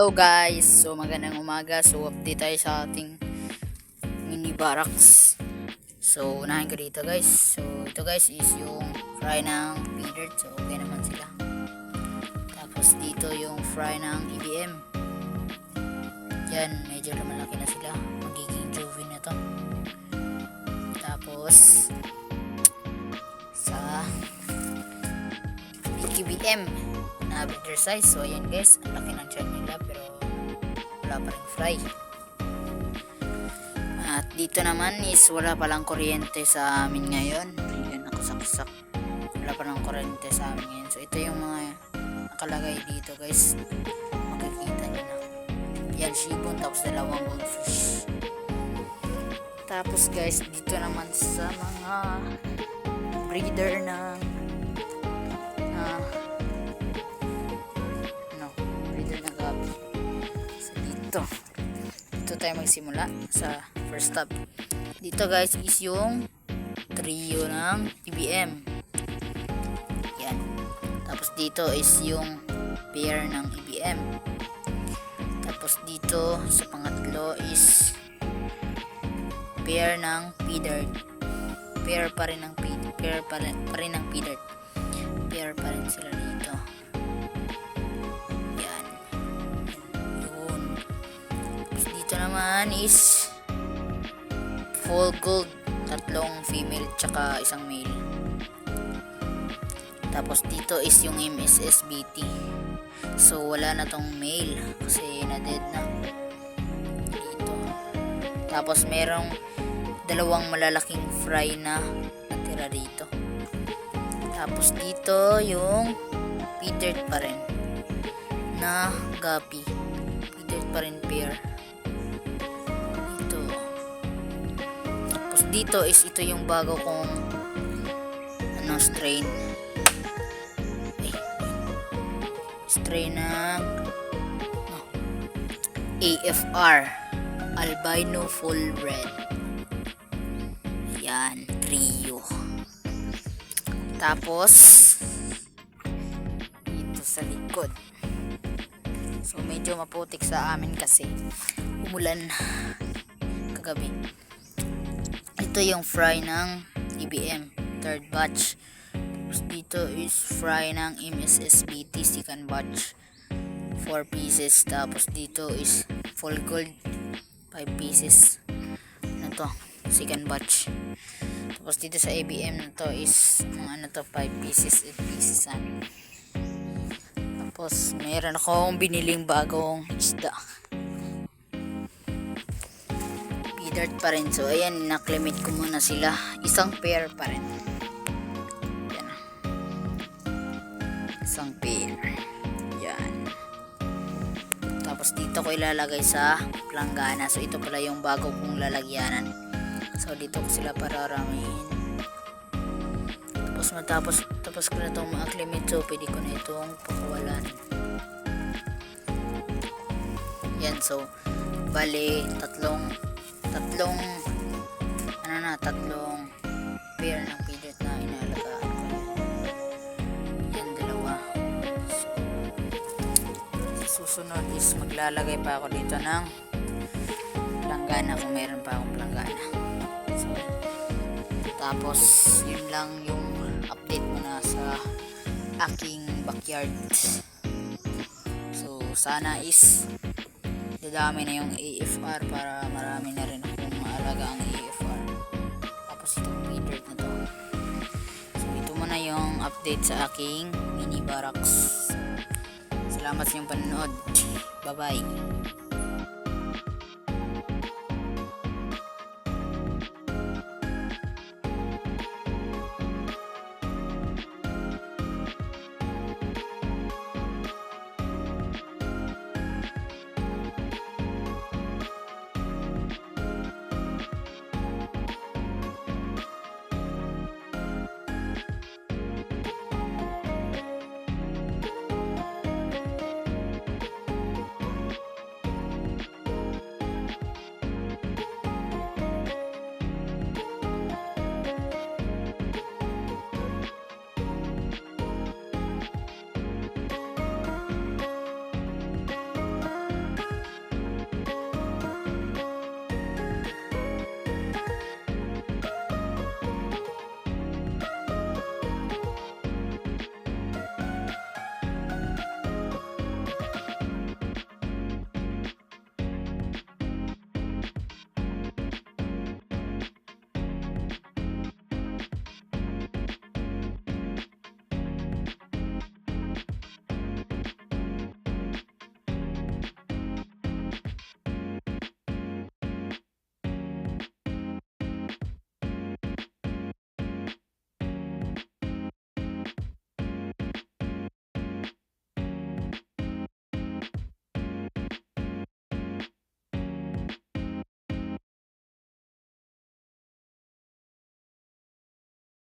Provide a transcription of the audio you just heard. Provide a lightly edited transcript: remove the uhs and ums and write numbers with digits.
Hello guys, so magandang umaga. So update tayo sa ating mini barracks. So unahin ko dito guys. So ito guys is yung fry ng feeder. So okay naman sila. Tapos dito yung fry ng EBM. Yan, medyo malaki na sila. Magiging juvie na to. Tapos sa BKBM na bigger size. So ayan guys, ang laki ng tiyan nila pero wala pa rin fry. At dito naman is wala palang kuryente sa amin ngayon. Ayan, nakasaksak. Wala palang kuryente sa amin ngayon. So ito yung mga nakalagay dito guys. Makikita nyo na. Yan, shibon tapos dalawang goldfish. Tapos guys, dito naman sa mga breeder ng dito tayo magsimula sa first tab. Dito guys is yung trio ng EBM. Yan. Tapos dito is yung pair ng EBM. Tapos dito sa pangatlo is pair ng feeder. Pair pa rin ng feeder. Pair pa rin ng feeder. Pair pa rin sila dito. Naman is full gold, tatlong female tsaka isang male. Tapos dito is yung MSSBT. So wala na tong male kasi na dead na dito. Tapos merong dalawang malalaking fry na natira dito. Tapos dito yung feedered pa rin na guppy, feedered pa rin pair. Dito is ito yung bago kong strain. Strain ng AFR, albino full red. Ayan, trio. Tapos dito sa likod, so medyo maputik sa amin kasi umulan kagabi. Ito yung fry ng EBM third batch. Tapos dito is fry ng MSSBT second batch 4 pieces. Tapos dito is full gold 5 pieces na to second batch. Tapos dito sa EBM na to is mga 5 pieces 8 pieces Tapos meron akong biniling bagong isda, dirt pa rin. So ayan, naklimit ko muna sila, isang pair pa rin. Yan, isang pair. Yan. Tapos dito ko ilalagay sa planggana. So ito pala yung bago kong lalagyanan. So dito ko sila pararamihin. Tapos ko na itong ma-acclimate. So pwede ko na itong pakawalan. Yan, so bali tatlong pair ng feeder na inalagaan ko. Yan, dalawa. So susunod is maglalagay pa ako dito ng planggana kung meron pa akong planggana. So tapos yun lang yung update muna sa aking backyard. So sana is dadami na yung AFR para marami na rin akong maalaga ang AFR. Tapos itong feeder na to. So ito muna yung update sa aking mini barracks. Salamat sa inyong panonood. Bye bye.